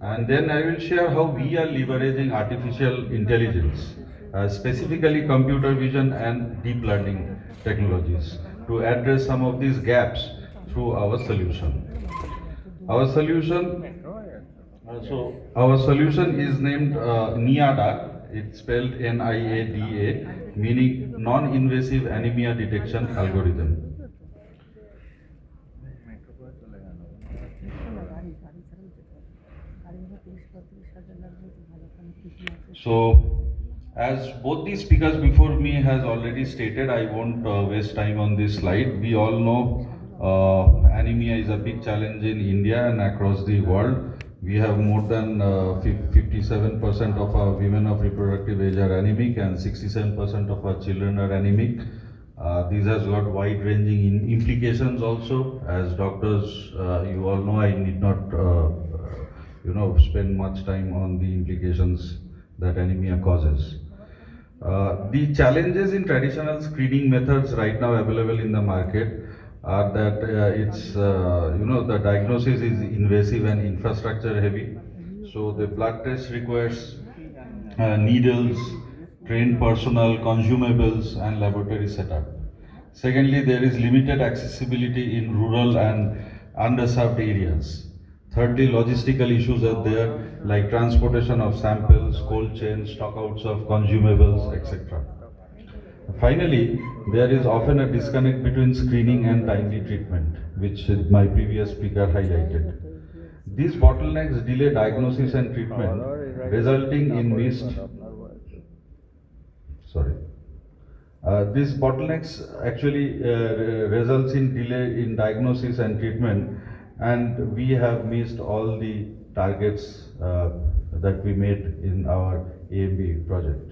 And then I will share how we are leveraging artificial intelligence, specifically computer vision and deep learning technologies, to address some of these gaps through our solution. Our solution, our solution is named NIADA. It's spelled NIADA, meaning non-invasive anemia detection algorithm. So, as both the speakers before me has already stated, I won't waste time on this slide. We all know anemia is a big challenge in India and across the world. We have more than 57% of our women of reproductive age are anemic and 67% of our children are anemic. These has got wide-ranging implications also. As doctors, you all know, I need not spend much time on the implications that anemia causes. The challenges in traditional screening methods right now available in the market are that the diagnosis is invasive and infrastructure heavy. So the blood test requires needles, trained personnel, consumables, and laboratory setup. Secondly, there is limited accessibility in rural and underserved areas. Thirdly, logistical issues are there, like transportation of samples, cold chain, stockouts of consumables, etc. Finally, there is often a disconnect between screening and timely treatment, which my previous speaker highlighted. These bottlenecks delay diagnosis and treatment, resulting in missed. Sorry. These bottlenecks actually results in delay in diagnosis and treatment, and we have missed all the targets that we made in our AIIMS project.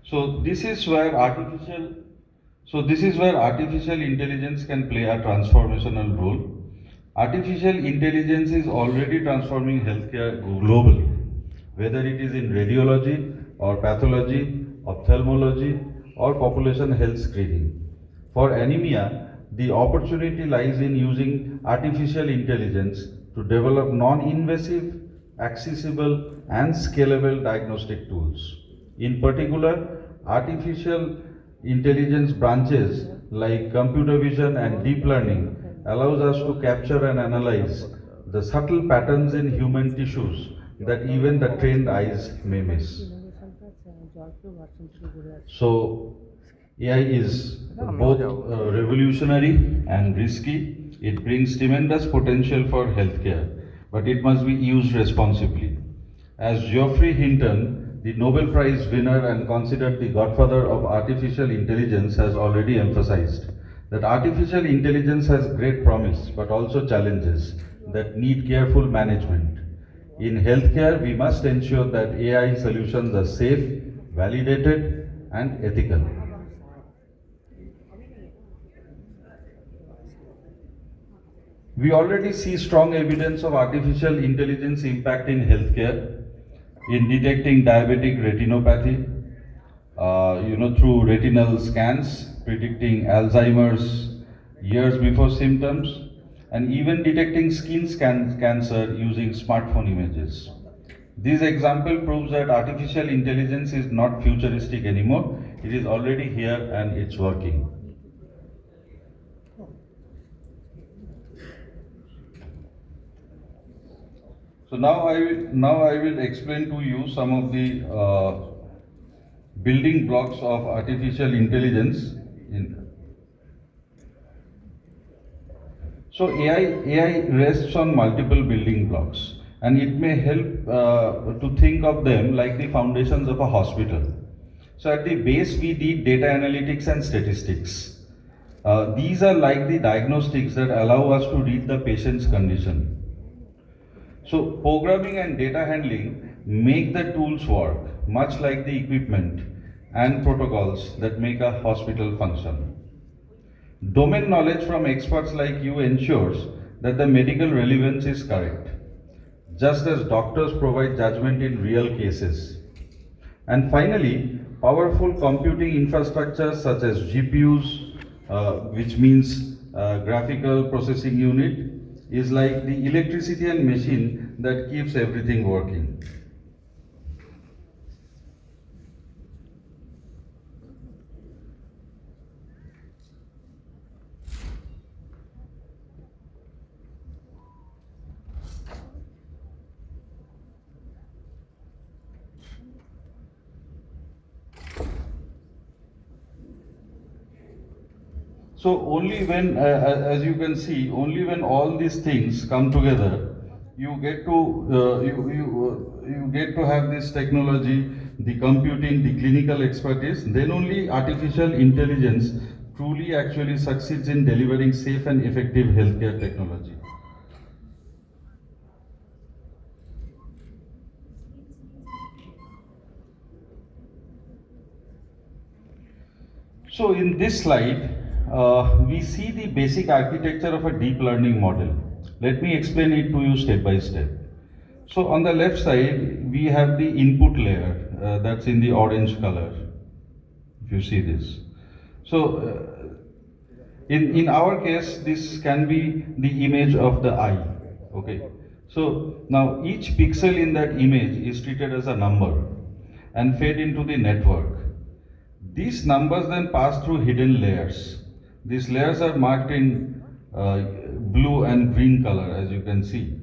So this is where artificial intelligence can play a transformational role. Artificial intelligence is already transforming healthcare globally, whether it is in radiology or pathology, ophthalmology, or population health screening. For anemia, the opportunity lies in using artificial intelligence to develop non-invasive, accessible, and scalable diagnostic tools. In particular, artificial intelligence branches like computer vision and deep learning allows us to capture and analyze the subtle patterns in human tissues that even the trained eyes may miss. So, AI is both revolutionary and risky. It brings tremendous potential for healthcare, but it must be used responsibly. As Geoffrey Hinton, the Nobel Prize winner and considered the godfather of artificial intelligence, has already emphasized that artificial intelligence has great promise but also challenges that need careful management. In healthcare, we must ensure that AI solutions are safe, validated, and ethical. We already see strong evidence of artificial intelligence impact in healthcare, in detecting diabetic retinopathy, through retinal scans, predicting Alzheimer's years before symptoms, and even detecting cancer using smartphone images. This example proves that artificial intelligence is not futuristic anymore. It is already here and it's working. So now I will explain to you some of the building blocks of artificial intelligence. So AI rests on multiple building blocks, and it may help to think of them like the foundations of a hospital. So at the base, we need data analytics and statistics. These are like the diagnostics that allow us to read the patient's condition. So programming and data handling make the tools work, much like the equipment and protocols that make a hospital function. Domain knowledge from experts like you ensures that the medical relevance is correct, just as doctors provide judgment in real cases. And finally, powerful computing infrastructure such as GPUs, which means graphical processing unit, is like the electricity and machine that keeps everything working. So only when, as you can see, only when all these things come together, you get to you get to have this technology, the computing, the clinical expertise. Then only artificial intelligence truly actually succeeds in delivering safe and effective healthcare technology. So in this slide, we see the basic architecture of a deep learning model. Let me explain it to you step by step. So on the left side, we have the input layer that's in the orange color, if you see this. So in our case, this can be the image of the eye, okay? So now each pixel in that image is treated as a number and fed into the network. These numbers then pass through hidden layers. These layers are marked in blue and green color, as you can see.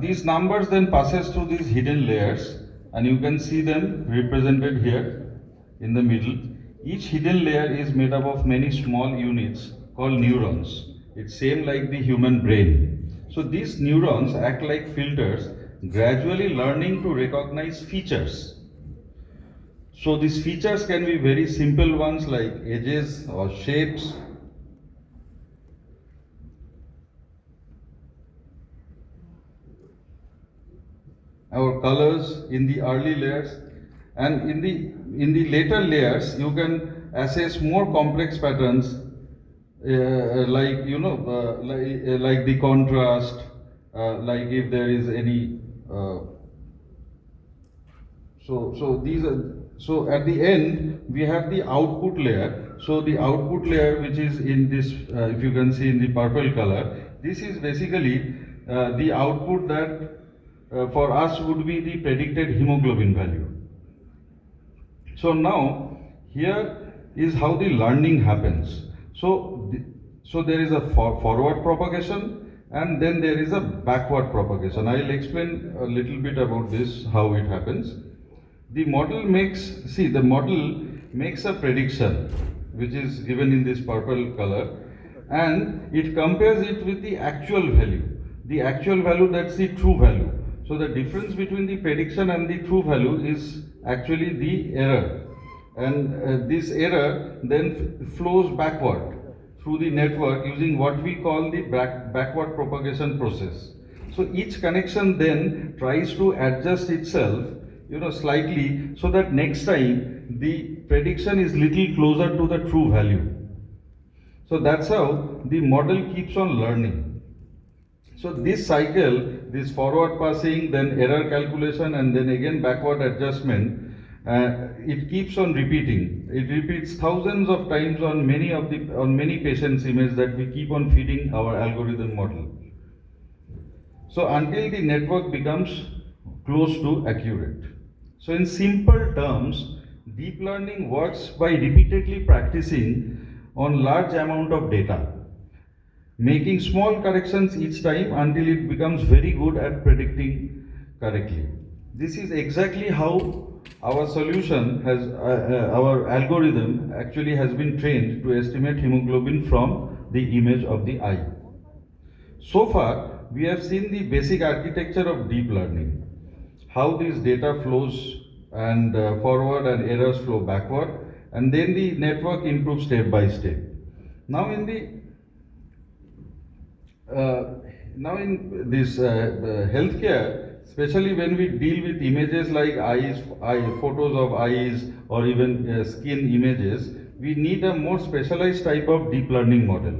These numbers then passes through these hidden layers, and you can see them represented here in the middle. Each hidden layer is made up of many small units called neurons. It's same like the human brain. So these neurons act like filters, gradually learning to recognize features. So these features can be very simple ones like edges or shapes, or colors in the early layers, and in the later layers you can assess more complex patterns like like the contrast, like if there is any so at the end we have the output layer. So the output layer, which is in this, if you can see in the purple color, this is basically the output that for us would be the predicted hemoglobin value. So now here is how the learning happens. So there is a forward propagation and then there is a backward propagation. I will explain a little bit about this, how it happens. The model makes a prediction, which is given in this purple color, and it compares it with the actual value. The actual value, that's the true value. So the difference between the prediction and the true value is actually the error. And this error then flows backward through the network using what we call the backward propagation process. So each connection then tries to adjust itself, slightly, so that next time the prediction is little closer to the true value. So that's how the model keeps on learning. So this cycle, this forward passing, then error calculation, and then again backward adjustment, it keeps on repeating. It repeats thousands of times on many patients' images that we keep on feeding our algorithm model. So until the network becomes close to accurate. So in simple terms, deep learning works by repeatedly practicing on large amount of data, making small corrections each time until it becomes very good at predicting correctly. This is exactly how our solution our algorithm actually has been trained to estimate hemoglobin from the image of the eye. So far, we have seen the basic architecture of deep learning, how this data flows and forward and errors flow backward, and then the network improves step by step. Now in the now in this healthcare, especially when we deal with images like photos of eyes or even skin images, we need a more specialized type of deep learning model.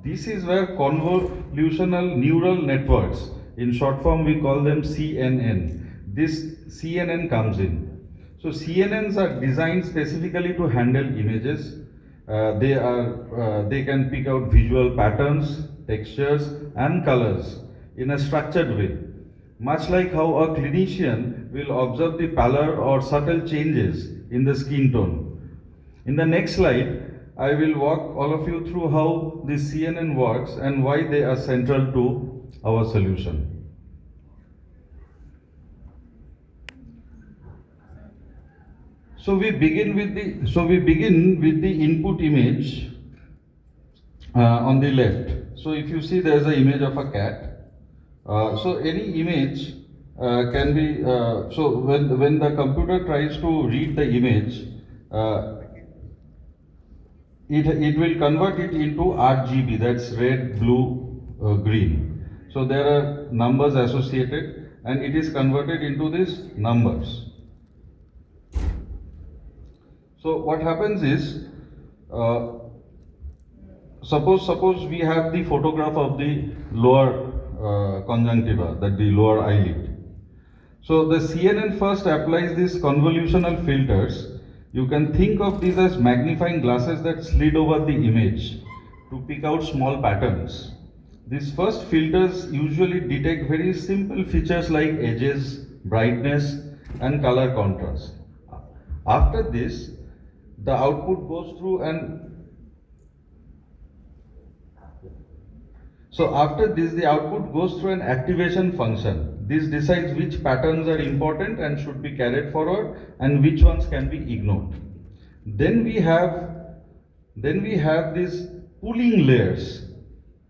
This is where convolutional neural networks, in short form we call them CNN, this CNN comes in. So CNNs are designed specifically to handle images. They can pick out visual patterns, textures, and colors in a structured way, much like how a clinician will observe the pallor or subtle changes in the skin tone. In the next slide, I will walk all of you through how this CNN works and why they are central to our solution. So we begin with the input image on the left. So if you see, there is an image of a cat. So any image can be so when the computer tries to read the image, it will convert it into RGB, that's red, blue, green. So there are numbers associated, and it is converted into these numbers. So what happens is, suppose we have the photograph of the lower conjunctiva, that the lower eyelid. So the CNN first applies these convolutional filters. You can think of these as magnifying glasses that slid over the image to pick out small patterns. These first filters usually detect very simple features like edges, brightness, and color contrast. After this, the output goes through and so after this, the output goes through an activation function. This decides which patterns are important and should be carried forward and which ones can be ignored. Then we have these pooling layers.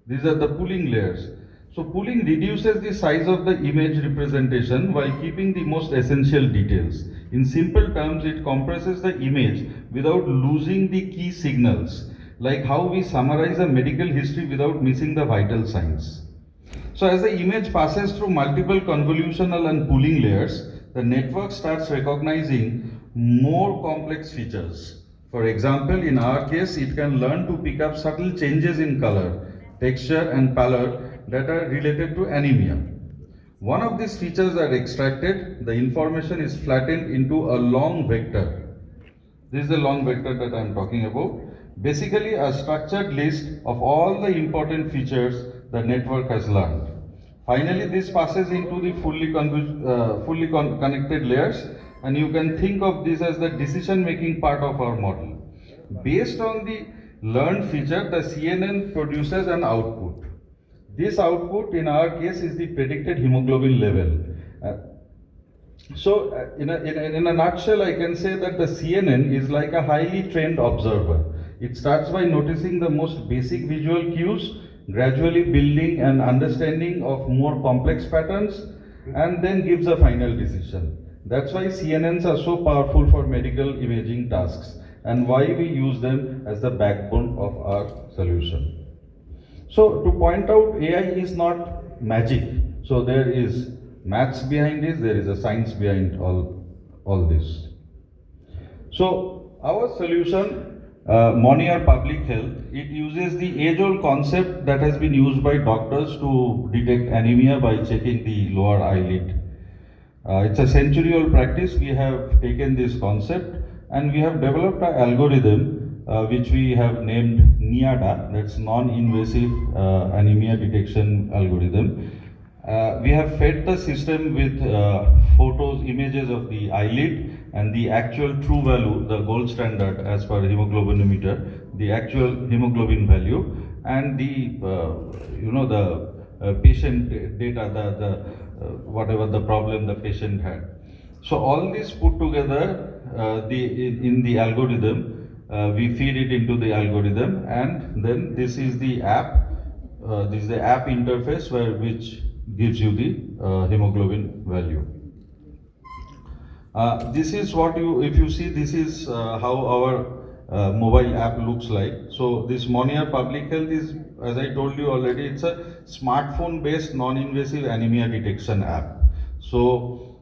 These are the pooling layers. So pooling reduces the size of the image representation while keeping the most essential details. In simple terms, it compresses the image without losing the key signals, like how we summarize a medical history without missing the vital signs. So as the image passes through multiple convolutional and pooling layers, the network starts recognizing more complex features. For example, in our case, it can learn to pick up subtle changes in color, texture, and pallor that are related to anemia. One of these features are extracted, the information is flattened into a long vector. This is the long vector that I am talking about. Basically, a structured list of all the important features the network has learned. Finally, this passes into the fully connected layers, and you can think of this as the decision-making part of our model. Based on the learned feature, the CNN produces an output. This output, in our case, is the predicted hemoglobin level. In a nutshell, I can say that the CNN is like a highly trained observer. It starts by noticing the most basic visual cues, gradually building an understanding of more complex patterns, and then gives a final decision. That's why CNNs are so powerful for medical imaging tasks and why we use them as the backbone of our solution. So to point out, AI is not magic. So there is maths behind this, there is a science behind all this. So our solution, Monere Public Health, it uses the age-old concept that has been used by doctors to detect anemia by checking the lower eyelid. It's a century-old practice. We have taken this concept and we have developed an algorithm which we have named NIADA, that's Non-invasive Anemia Detection Algorithm. We have fed the system with photos, images of the eyelid and the actual true value, the gold standard as per hemoglobinometer, the actual hemoglobin value, and the patient data, whatever the problem the patient had. So all this put together in the algorithm, we feed it into the algorithm, and then this is the app. This is the app interface which gives you the hemoglobin value. This is what if you see, this is how our mobile app looks like. So this Monere Public Health is, as I told you already, it's a smartphone-based non-invasive anemia detection app. So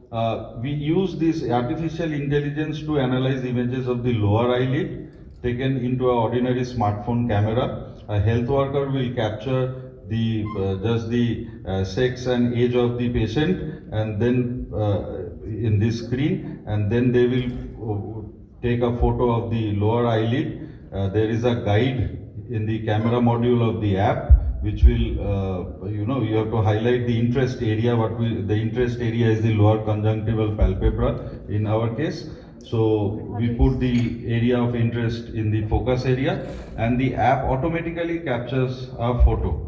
we use this artificial intelligence to analyze images of the lower eyelid taken into an ordinary smartphone camera. A health worker will capture just the sex and age of the patient, and then in this screen, and then they will take a photo of the lower eyelid. There is a guide in the camera module of the app, which will, you have to highlight the interest area. The interest area is the lower conjunctival palpebra in our case. So we put the area of interest in the focus area, and the app automatically captures a photo.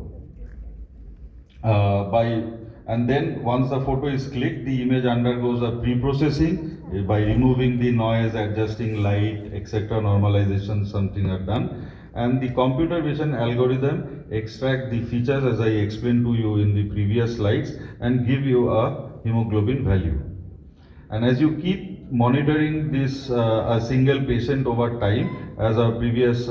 And then once the photo is clicked, the image undergoes a pre-processing by removing the noise, adjusting light, etc. Normalization, something are done, and the computer vision algorithm extract the features as I explained to you in the previous slides and give you a hemoglobin value. And as you keep monitoring this a single patient over time, as our previous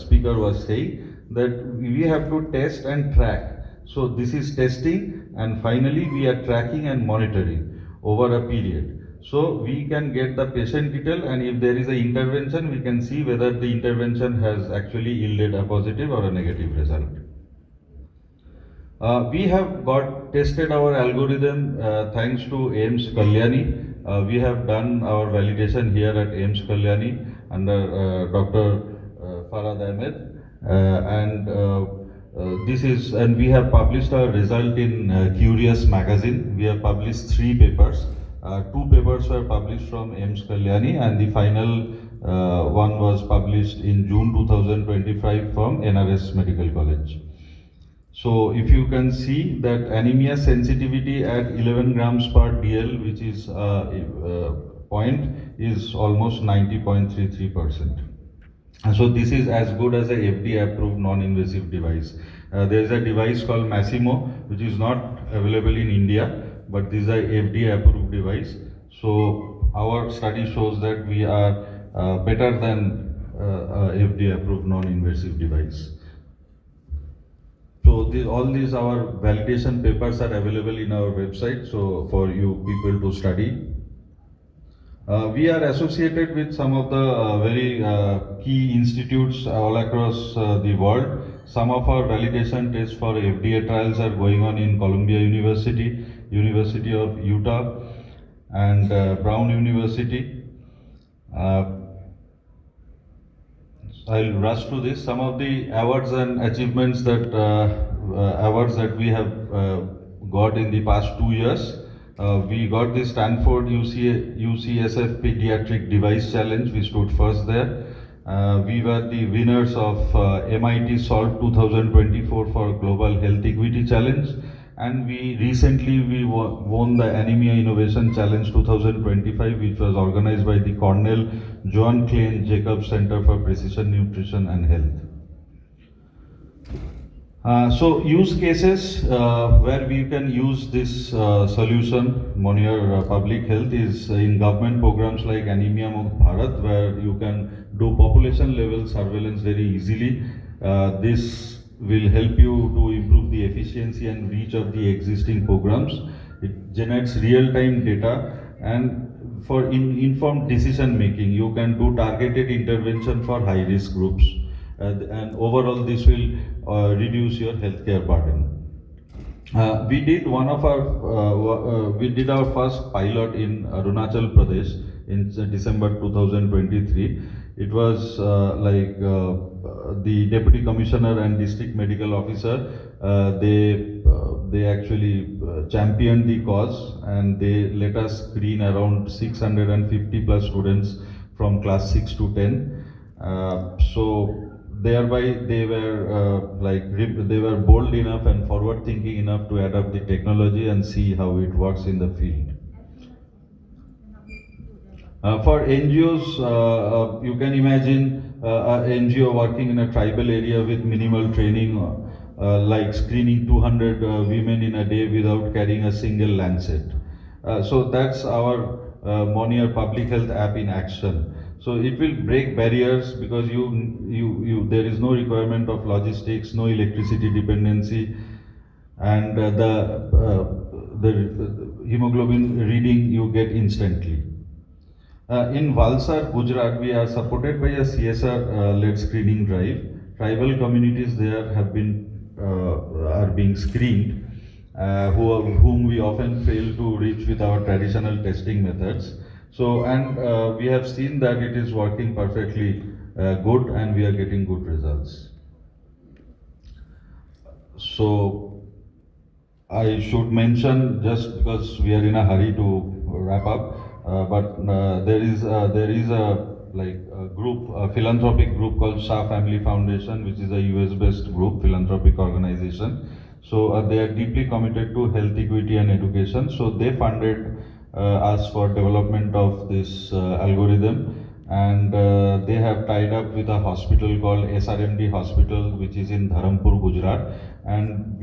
speaker was saying, that we have to test and track. So this is testing, and finally we are tracking and monitoring over a period. So we can get the patient detail, and if there is an intervention, we can see whether the intervention has actually yielded a positive or a negative result. We have got tested our algorithm thanks to AIIMS Kalyani. We have done our validation here at AIIMS Kalyani under Dr. Farad Ahmed, and we have published our result in Curious magazine. We have published 3 papers. 2 papers were published from AIIMS Kalyani, and the final one was published in June 2025 from NRS Medical College. So if you can see that anemia sensitivity at 11 grams per dl, which is point, is almost 90.33%. And so this is as good as a FDA approved non-invasive device. There is a device called Massimo, which is not available in India, but this is a FDA approved device. So our study shows that we are better than FDA approved non-invasive device. So all these our validation papers are available in our website, so for you people to study. We are associated with some of the very key institutes all across the world. Some of our validation tests for FDA trials are going on in Columbia University, University of Utah, and Brown University. I'll rush through this. Some of the awards and achievements awards that we have got in the past 2 years. We got the Stanford UCSF Pediatric Device Challenge. We stood first there. We were the winners of MIT Solve 2024 for Global Health Equity Challenge. And we recently won the Anemia Innovation Challenge 2025, which was organized by the Cornell Joan Klein Jacobs Center for Precision Nutrition and Health. So use cases where we can use this solution, Monere Public Health, is in government programs like Anemia Mukt Bharat, where you can do population level surveillance very easily. This will help you to improve the efficiency and reach of the existing programs. It generates real-time data, and for informed decision making, you can do targeted intervention for high-risk groups. And overall, this will reduce your healthcare burden. We did our first pilot in Arunachal Pradesh in December 2023. It was the deputy commissioner and district medical officer. They actually championed the cause, and they let us screen around 650 plus students from class 6 to 10. So thereby they were bold enough and forward thinking enough to adopt the technology and see how it works in the field. For NGOs, you can imagine an NGO working in a tribal area with minimal training, like screening 200 women in a day without carrying a single lancet. So that's our Monere Public Health app in action. So it will break barriers because there is no requirement of logistics, no electricity dependency, and the hemoglobin reading you get instantly. In Valsad, Gujarat, we are supported by a CSR-led screening drive. Tribal communities there are being screened, whom we often fail to reach with our traditional testing methods. So, and we have seen that it is working perfectly good, and we are getting good results. So, I should mention, just because we are in a hurry to wrap up, but there is a like a group, a philanthropic group called Shah Family Foundation, which is a US-based group, philanthropic organization. So they are deeply committed to health equity and education. So they funded us for development of this algorithm, and they have tied up with a hospital called SRMD Hospital, which is in Dharampur, Gujarat, and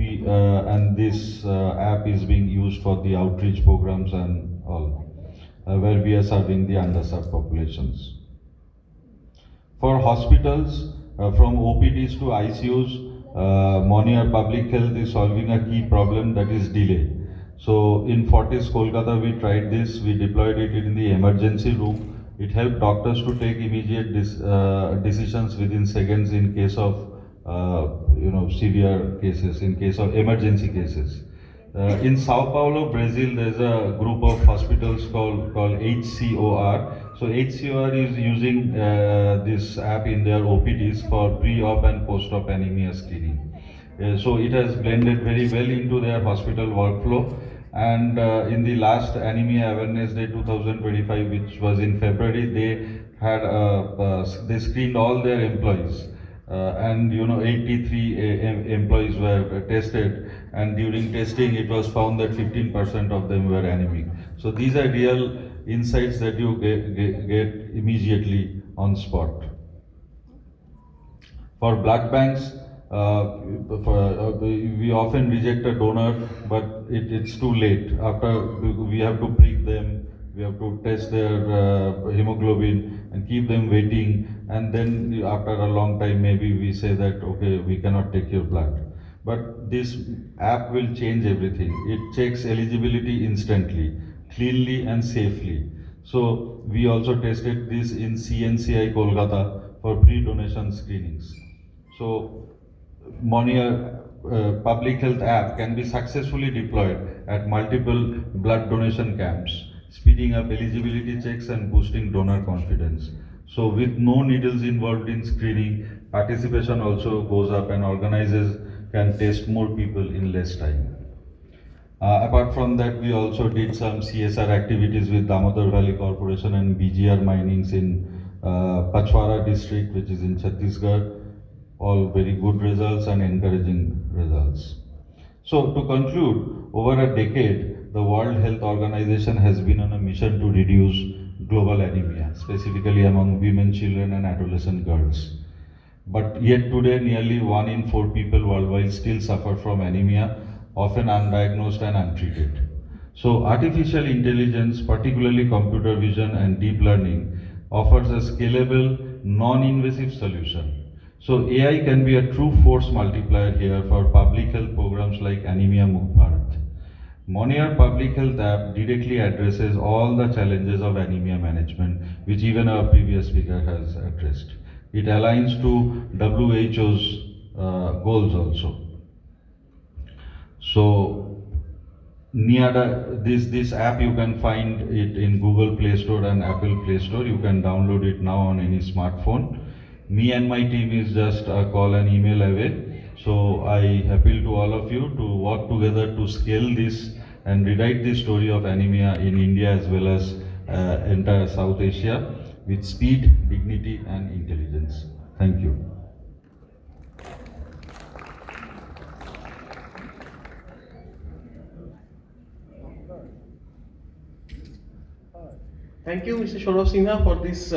this app is being used for the outreach programs and all, where we are serving the underserved populations. For hospitals, from OPDs to ICUs, Monere Public Health is solving a key problem, that is delay. So in Fortis Kolkata, we tried this. We deployed it in the emergency room. It helped doctors to take immediate decisions within seconds in case of severe cases, in case of emergency cases. In Sao Paulo, Brazil, there's a group of hospitals called HCOR. So HCOR is using this app in their OPDs for pre-op and post-op anemia screening. So it has blended very well into their hospital workflow. And in the last Anemia Awareness Day 2025, which was in February, they screened all their employees. And 83 employees were tested, and during testing it was found that 15% of them were anemic. So these are real insights that you get immediately on spot. For blood banks, we often reject a donor, but it's too late. After we have to prick them, we have to test their hemoglobin and keep them waiting, and then after a long time, maybe we say that okay, we cannot take your blood. But this app will change everything. It checks eligibility instantly, cleanly, and safely. So we also tested this in CNCI Kolkata for pre-donation screenings. So Monere public health app can be successfully deployed at multiple blood donation camps, speeding up eligibility checks and boosting donor confidence. So with no needles involved in screening, participation also goes up, and organizers can test more people in less time. Apart from that, we also did some CSR activities with Damodar Valley Corporation and BGR Minings in Pachwara district, which is in Chhattisgarh. All very good results and encouraging results. So to conclude, over a decade, the World Health Organization has been on a mission to reduce global anemia, specifically among women, children, and adolescent girls. But yet today, nearly 1 in 4 people worldwide still suffer from anemia, often undiagnosed and untreated. So artificial intelligence, particularly computer vision and deep learning, offers a scalable, non-invasive solution. So AI can be a true force multiplier here for public health programs like Anemia Mukt Bharat. Monere Public Health app directly addresses all the challenges of anemia management, which even our previous speaker has addressed. It aligns to WHO's goals also. So NIADA, this app, you can find it in Google Play Store and Apple Play Store. You can download it now on any smartphone. Me and my team is just a call and email away. So I appeal to all of you to work together to scale this and rewrite the story of anemia in India as well as entire South Asia with speed, dignity, and intelligence. Thank you. Thank you, Mr. Shorov Sinha, for this